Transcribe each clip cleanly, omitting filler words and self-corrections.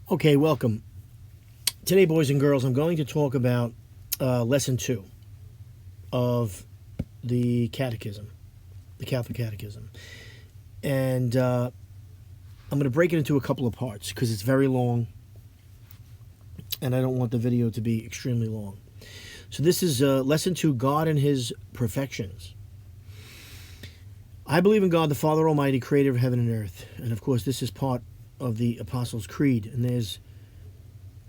Okay, welcome. Today, boys and girls, I'm going to talk about lesson 2 of the Catechism, the Catholic Catechism. And I'm going to break it into a couple of parts because it's very long and I don't want the video to be extremely long. So this is lesson 2, God and His Perfections. I believe in God, the Father Almighty, creator of heaven and earth. And of course, this is part of the Apostles' Creed. And there's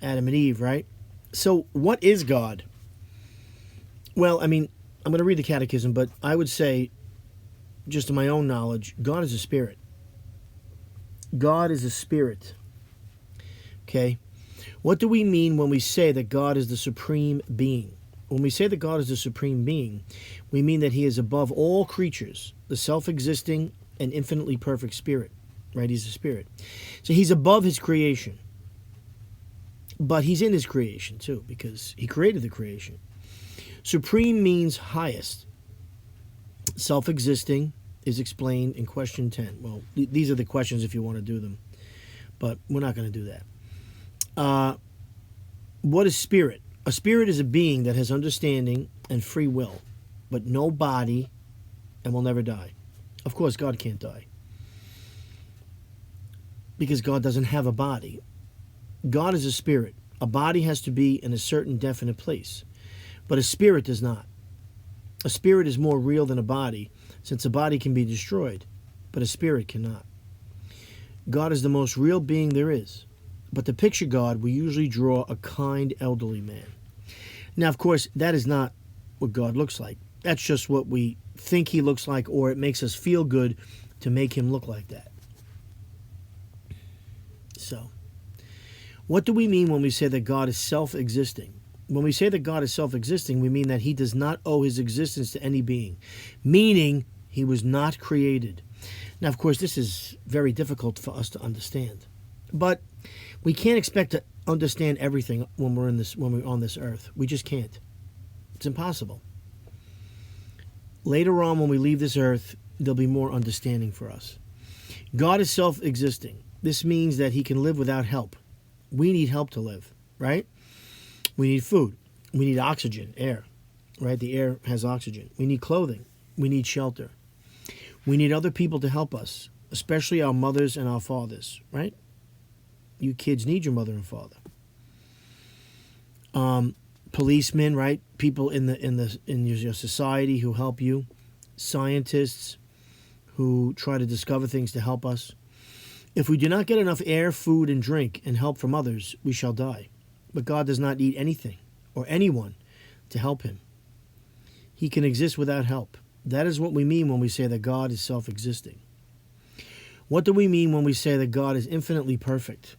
Adam and Eve, right? So what is God? Well, I'm going to read the Catechism, but I would say, just to my own knowledge, God is a spirit. God is a spirit. Okay? What do we mean when we say that God is the supreme being? When we say that God is the supreme being, we mean that He is above all creatures, the self-existing and infinitely perfect spirit. Right? He's a spirit. So He's above His creation. But He's in His creation too, because He created the creation. Supreme means highest. Self-existing is explained in question 10. Well, these are the questions if you want to do them. But we're not going to do that. What is spirit? A spirit is a being that has understanding and free will, but no body and will never die. Of course, God can't die, because God doesn't have a body. God is a spirit. A body has to be in a certain definite place, but a spirit does not. A spirit is more real than a body, since a body can be destroyed, but a spirit cannot. God is the most real being there is, but to picture God, we usually draw a kind elderly man. Now, of course, that is not what God looks like. That's just what we think He looks like, or it makes us feel good to make Him look like that. So, what do we mean when we say that God is self-existing? When we say that God is self-existing, we mean that He does not owe His existence to any being, meaning He was not created. Now, of course, this is very difficult for us to understand, but we can't expect to understand everything when we're on this earth. We just can't. It's impossible. Later on, when we leave this earth, there'll be more understanding for us. God is self-existing. This means that He can live without help. We need help to live, right? We need food. We need oxygen, air, right? The air has oxygen. We need clothing. We need shelter. We need other people to help us, especially our mothers and our fathers, right? You kids need your mother and father. Policemen, right? People in your society who help you. Scientists who try to discover things to help us. If we do not get enough air, food, and drink and help from others, we shall die. But God does not need anything or anyone to help Him. He can exist without help. That is what we mean when we say that God is self-existing. What do we mean when we say that God is infinitely perfect?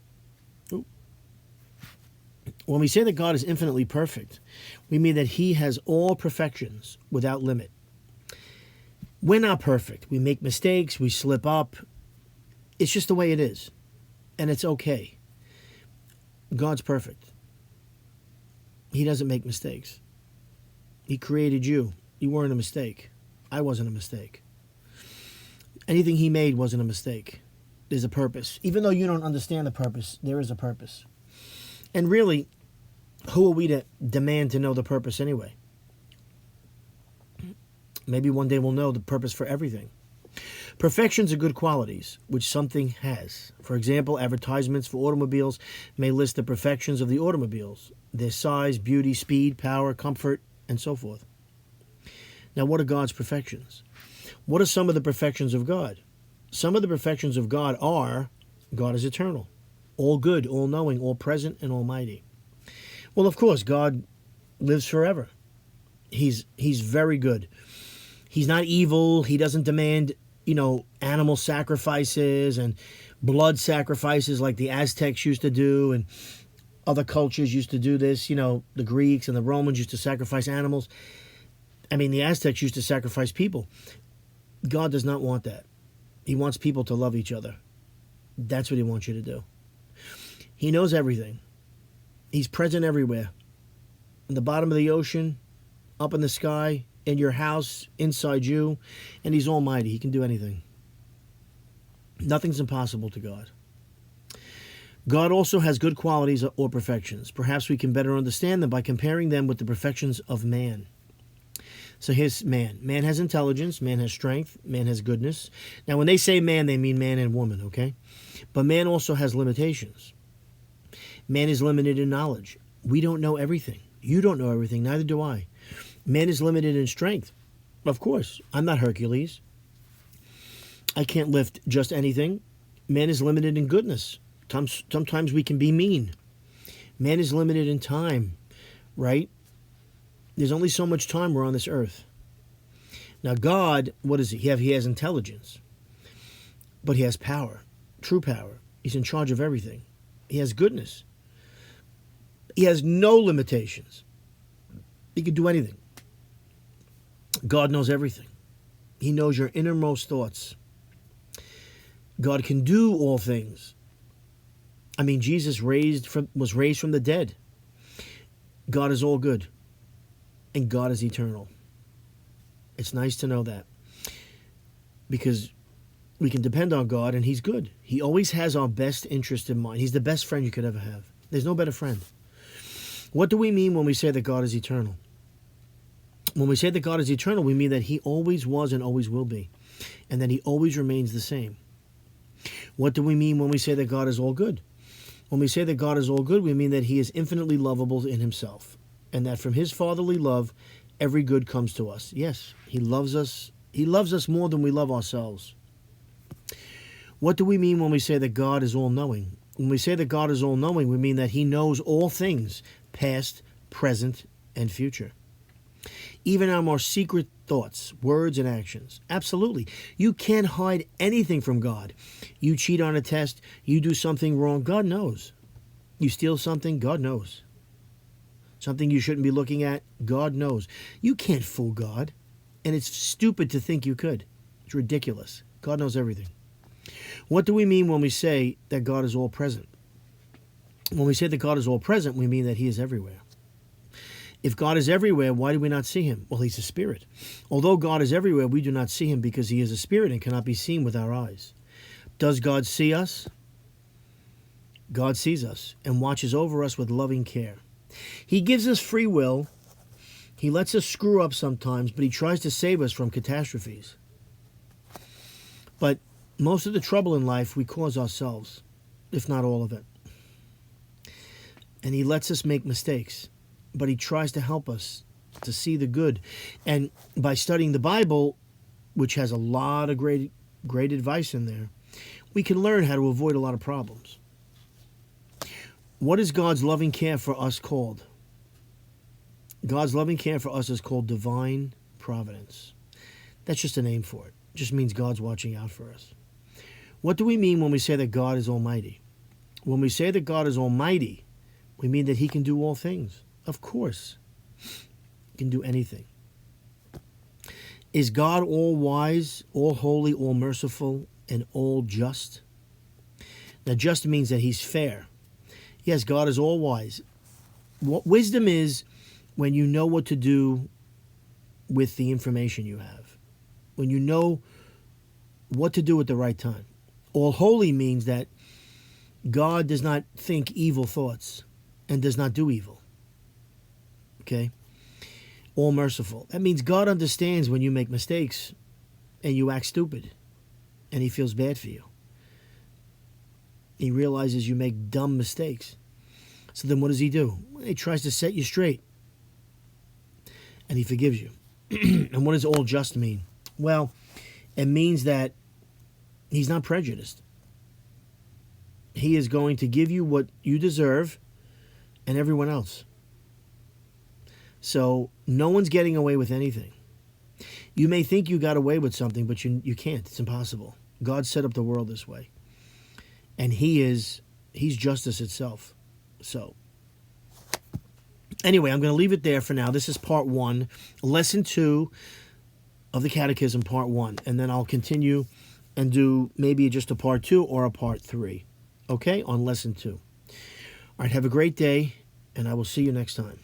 When we say that God is infinitely perfect, we mean that He has all perfections without limit. We're not perfect. We make mistakes. We slip up. It's just the way it is. And it's okay. God's perfect. He doesn't make mistakes. He created you. You weren't a mistake. I wasn't a mistake. Anything He made wasn't a mistake. There's a purpose. Even though you don't understand the purpose, there is a purpose. And really, who are we to demand to know the purpose anyway? Maybe one day we'll know the purpose for everything. Perfections are good qualities, which something has. For example, advertisements for automobiles may list the perfections of the automobiles, their size, beauty, speed, power, comfort, and so forth. Now, what are God's perfections? What are some of the perfections of God? Some of the perfections of God are, God is eternal, all good, all knowing, all present, and almighty. Well, of course, God lives forever. He's very good. He's not evil. He doesn't demand, animal sacrifices and blood sacrifices like the Aztecs used to do, and other cultures used to do this. The Greeks and the Romans used to sacrifice animals. The Aztecs used to sacrifice people. God does not want that. He wants people to love each other. That's what He wants you to do. He knows everything. He's present everywhere. In the bottom of the ocean, up in the sky, in your house, inside you, and He's almighty. He can do anything. Nothing's impossible to God. God also has good qualities or perfections. Perhaps we can better understand them by comparing them with the perfections of man. So here's man. Man has intelligence, man has strength, man has goodness. Now when they say man, they mean man and woman, okay? But man also has limitations. Man is limited in knowledge. We don't know everything. You don't know everything, neither do I. Man is limited in strength. Of course, I'm not Hercules. I can't lift just anything. Man is limited in goodness. Sometimes we can be mean. Man is limited in time, right? There's only so much time we're on this earth. Now God, what is he? He has intelligence. But he has power, true power. He's in charge of everything. He has goodness. He has no limitations. He can do anything. God knows everything. He knows your innermost thoughts. God can do all things. I mean, Jesus was raised from the dead. God is all good. And God is eternal. It's nice to know that. Because we can depend on God and he's good. He always has our best interest in mind. He's the best friend you could ever have. There's no better friend. What do we mean when we say that God is eternal? When we say that God is eternal, we mean that he always was and always will be. And that he always remains the same. What do we mean when we say that God is all good? When we say that God is all good, we mean that he is infinitely lovable in himself. And that from his fatherly love, every good comes to us. Yes, he loves us. He loves us more than we love ourselves. What do we mean when we say that God is all-knowing? When we say that God is all-knowing, we mean that he knows all things, past, present, and future. Even our more secret thoughts, words, and actions. Absolutely. You can't hide anything from God. You cheat on a test, you do something wrong, God knows. You steal something, God knows. Something you shouldn't be looking at, God knows. You can't fool God. And it's stupid to think you could. It's ridiculous. God knows everything. What do we mean when we say that God is all present? When we say that God is all present, we mean that he is everywhere. If God is everywhere, why do we not see him? Well, he's a spirit. Although God is everywhere, we do not see him because he is a spirit and cannot be seen with our eyes. Does God see us? God sees us and watches over us with loving care. He gives us free will. He lets us screw up sometimes, but he tries to save us from catastrophes. But most of the trouble in life we cause ourselves, if not all of it. And he lets us make mistakes, but he tries to help us to see the good. And by studying the Bible, which has a lot of great advice in there, we can learn how to avoid a lot of problems. What is God's loving care for us called? God's loving care for us is called divine providence. That's just a name for it. It just means God's watching out for us. What do we mean when we say that God is almighty? When we say that God is almighty, we mean that he can do all things. Of course. He can do anything. Is God all wise, all holy, all merciful, and all just? Now, just means that he's fair. Yes, God is all wise. What wisdom is when you know what to do with the information you have. When you know what to do at the right time. All holy means that God does not think evil thoughts and does not do evil. Okay? All merciful. That means God understands when you make mistakes and you act stupid and he feels bad for you. He realizes you make dumb mistakes. So then what does he do? He tries to set you straight. And he forgives you. And what does all just mean? Well, it means that he's not prejudiced. He is going to give you what you deserve and everyone else. So no one's getting away with anything. You may think you got away with something, but you can't. It's impossible. God set up the world this way. And he's justice itself. So anyway, I'm going to leave it there for now. This is part 1, lesson 2 of the Catechism, part 1. And then I'll continue and do maybe just a part 2 or a part 3. Okay, on lesson 2. All right, have a great day, and I will see you next time.